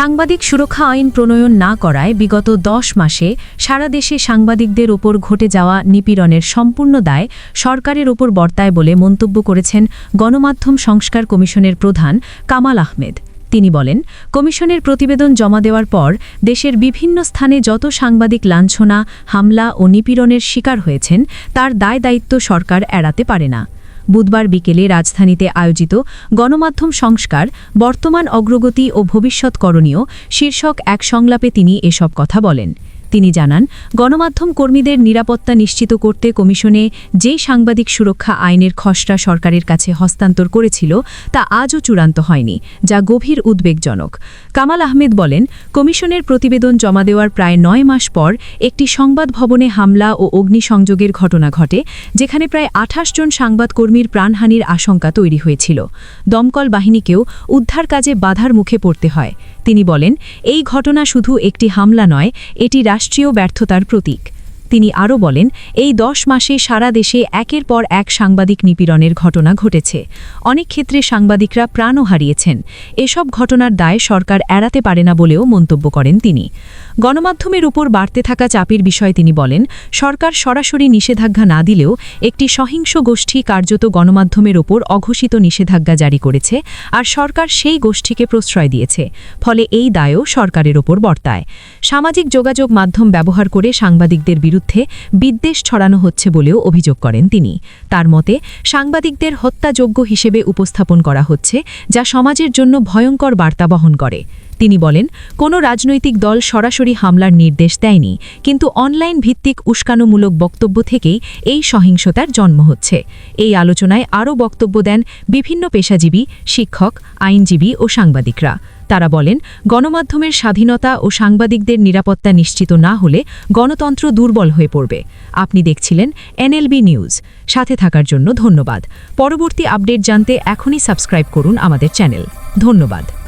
সাংবাদিক সুরক্ষা আইন প্রণয়ন না করায় বিগত ১০ মাসে সারা দেশে সাংবাদিকদের ওপর ঘটে যাওয়া নিপীড়নের সম্পূর্ণ দায় সরকারের ওপর বর্তায় বলে মন্তব্য করেছেন গণমাধ্যম সংস্কার কমিশনের প্রধান কামাল আহমেদ। তিনি বলেন, কমিশনের প্রতিবেদন জমা দেওয়ার পর দেশের বিভিন্ন স্থানে যত সাংবাদিক লাঞ্ছনা, হামলা ও নিপীড়নের শিকার হয়েছেন তার দায়-দায়িত্ব সরকার এড়াতে পারে না। বুধবার বিকেলে রাজধানীতে আয়োজিত গণমাধ্যম সংস্কার, বর্তমান অগ্রগতি ও ভবিষ্যৎ করণীয় শীর্ষক এক সংলাপে তিনি এসব কথা বলেন। তিনি জানান, গণমাধ্যম কর্মীদের নিরাপত্তা নিশ্চিত করতে কমিশনে যেই সাংবাদিক সুরক্ষা আইনের খসড়া সরকারের কাছে হস্তান্তর করেছিল তা আজও চূড়ান্ত হয়নি, যা গভীর উদ্বেগজনক। কামাল আহমেদ বলেন, কমিশনের প্রতিবেদন জমা দেওয়ার প্রায় ৯ মাস পর একটি সংবাদ ভবনে হামলা ও অগ্নিসংযোগের ঘটনা ঘটে, যেখানে প্রায় ২৮ জন সংবাদকর্মীর প্রাণহানির আশঙ্কা তৈরি হয়েছিল। দমকল বাহিনীকেও উদ্ধার কাজে বাধার মুখে পড়তে হয়। তিনি বলেন, এই ঘটনা শুধু একটি হামলা নয়, এটি রাষ্ট্রীয় ব্যর্থতার প্রতীক। তিনি আরও বলেন, এই ১০ মাসে সারা দেশে একের পর এক সাংবাদিক নিপীড়নের ঘটনা ঘটেছে। অনেক ক্ষেত্রে সাংবাদিকরা প্রাণও হারিয়েছেন। এসব ঘটনার দায় সরকার এড়াতে পারে না বলেও মন্তব্য করেন তিনি। গণমাধ্যমের উপর বাড়তে থাকা চাপের বিষয়ে তিনি বলেন, সরকার সরাসরি নিষেধাজ্ঞা না দিলেও একটি সহিংস গোষ্ঠী কার্যত গণমাধ্যমের ওপর অঘোষিত নিষেধাজ্ঞা জারি করেছে, আর সরকার সেই গোষ্ঠীকে প্রশ্রয় দিয়েছে। ফলে এই দায়ও সরকারের ওপর বর্তায়। সামাজিক যোগাযোগ মাধ্যম ব্যবহার করে সাংবাদিকদের বিরুদ্ধে বিদ্বেষ ছড়ানো হচ্ছে বলেও অভিযোগ করেন তিনি। তার মতে, সাংবাদিকদের হত্যাযোগ্য হিসেবে উপস্থাপন করা হচ্ছে, যা সমাজের জন্য ভয়ঙ্কর বার্তা বহন করে। তিনি বলেন, কোনো রাজনৈতিক দল সরাসরি হামলার নির্দেশ দেয়নি, কিন্তু অনলাইন ভিত্তিক উস্কানোমূলক বক্তব্য থেকেই এই সহিংসতার জন্ম হচ্ছে। এই আলোচনায় আরও বক্তব্য দেন বিভিন্ন পেশাজীবী, শিক্ষক, আইনজীবী ও সাংবাদিকরা। তারা বলেন, গণমাধ্যমের স্বাধীনতা ও সাংবাদিকদের নিরাপত্তা নিশ্চিত না হলে গণতন্ত্র দুর্বল হয়ে পড়বে। আপনি দেখছিলেন NLB নিউজ। সাথে থাকার জন্য ধন্যবাদ। পরবর্তী আপডেট জানতে এখনই সাবস্ক্রাইব করুন আমাদের চ্যানেল। ধন্যবাদ।